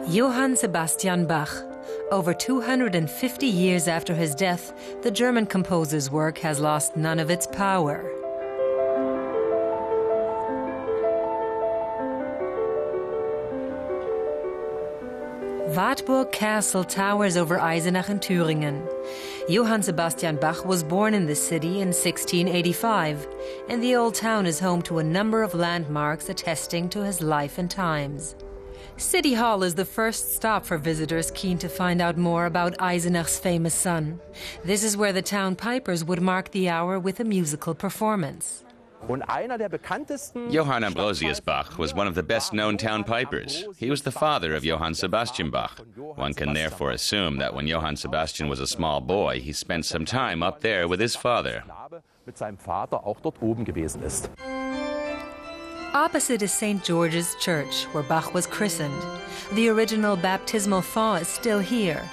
Johann Sebastian Bach. Over 250 years after his death, the German composer's work has lost none of its power. Wartburg Castle towers over Eisenach in Thüringen. Johann Sebastian Bach was born in this city in 1685, and the old town is home to a number of landmarks attesting to his life and times. City Hall is the first stop for visitors keen to find out more about Eisenach's famous son. This is where the town pipers would mark the hour with a musical performance. Johann Ambrosius Bach was one of the best-known town pipers. He was the father of Johann Sebastian Bach. One can therefore assume that when Johann Sebastian was a small boy, he spent some time up there with his father. Opposite is St. George's Church, where Bach was christened. The original baptismal font is still here.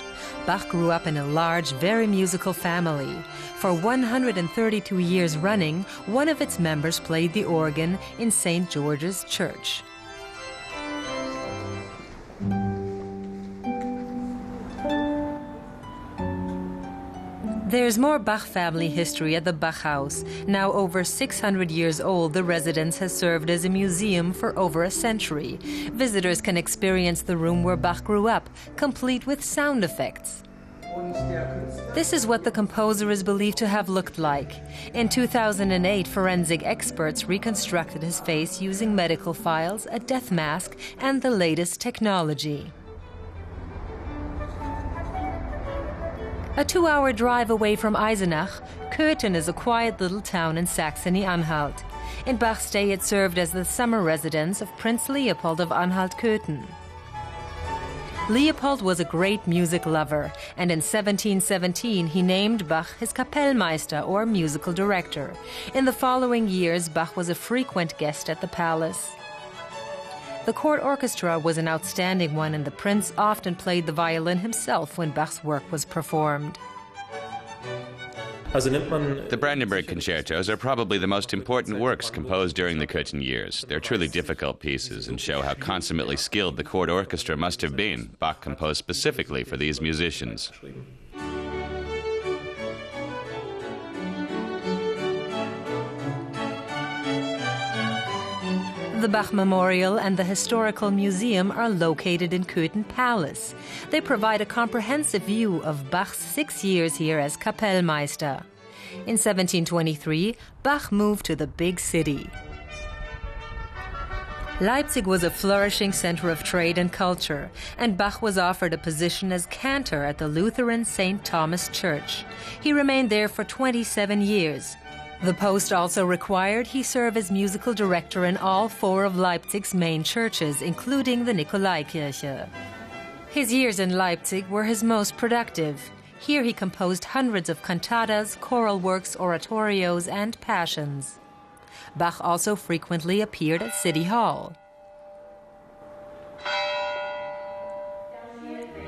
Bach grew up in a large, very musical family. For 132 years running, one of its members played the organ in St. George's Church. There's more Bach family history at the Bach House. Now over 600 years old, the residence has served as a museum for over a century. Visitors can experience the room where Bach grew up, complete with sound effects. This is what the composer is believed to have looked like. In 2008, forensic experts reconstructed his face using medical files, a death mask, and the latest technology. A 2-hour drive away from Eisenach, Köthen is a quiet little town in Saxony-Anhalt. In Bach's day, it served as the summer residence of Prince Leopold of Anhalt-Köthen. Leopold was a great music lover, and in 1717 he named Bach his Kapellmeister, or musical director. In the following years, Bach was a frequent guest at the palace. The court orchestra was an outstanding one, and the prince often played the violin himself when Bach's work was performed. The Brandenburg concertos are probably the most important works composed during the Köthen years. They're truly difficult pieces and show how consummately skilled the court orchestra must have been. Bach composed specifically for these musicians. The Bach Memorial and the Historical Museum are located in Köthen Palace. They provide a comprehensive view of Bach's 6 years here as Kapellmeister. In 1723, Bach moved to the big city. Leipzig was a flourishing center of trade and culture, and Bach was offered a position as cantor at the Lutheran St. Thomas Church. He remained there for 27 years. The post also required he serve as musical director in all 4 of Leipzig's main churches, including the Nikolaikirche. His years in Leipzig were his most productive. Here he composed hundreds of cantatas, choral works, oratorios, and passions. Bach also frequently appeared at City Hall.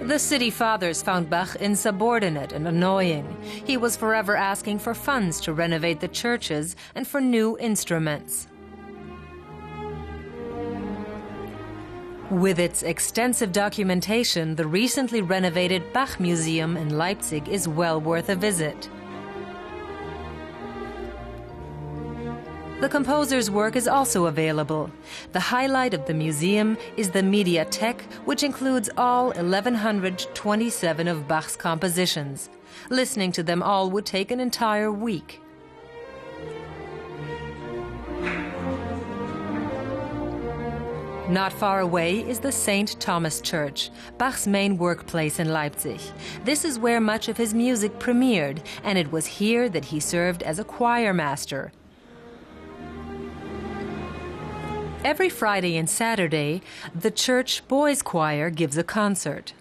The city fathers found Bach insubordinate and annoying. He was forever asking for funds to renovate the churches and for new instruments. With its extensive documentation, the recently renovated Bach Museum in Leipzig is well worth a visit. The composer's work is also available. The highlight of the museum is the Mediathek, which includes all 1,127 of Bach's compositions. Listening to them all would take an entire week. Not far away is the St. Thomas Church, Bach's main workplace in Leipzig. This is where much of his music premiered, and it was here that he served as a choir master. Every Friday and Saturday, the church boys' choir gives a concert.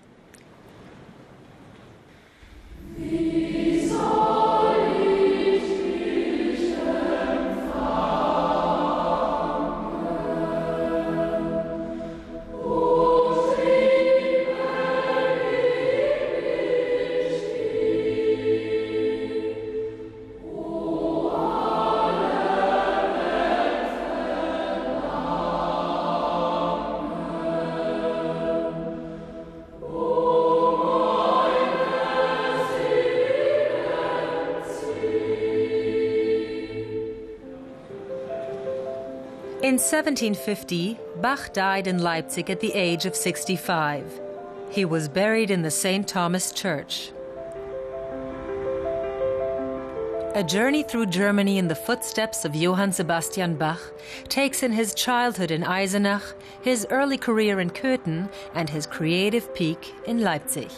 In 1750, Bach died in Leipzig at the age of 65. He was buried in the St. Thomas Church. A journey through Germany in the footsteps of Johann Sebastian Bach takes in his childhood in Eisenach, his early career in Köthen, and his creative peak in Leipzig.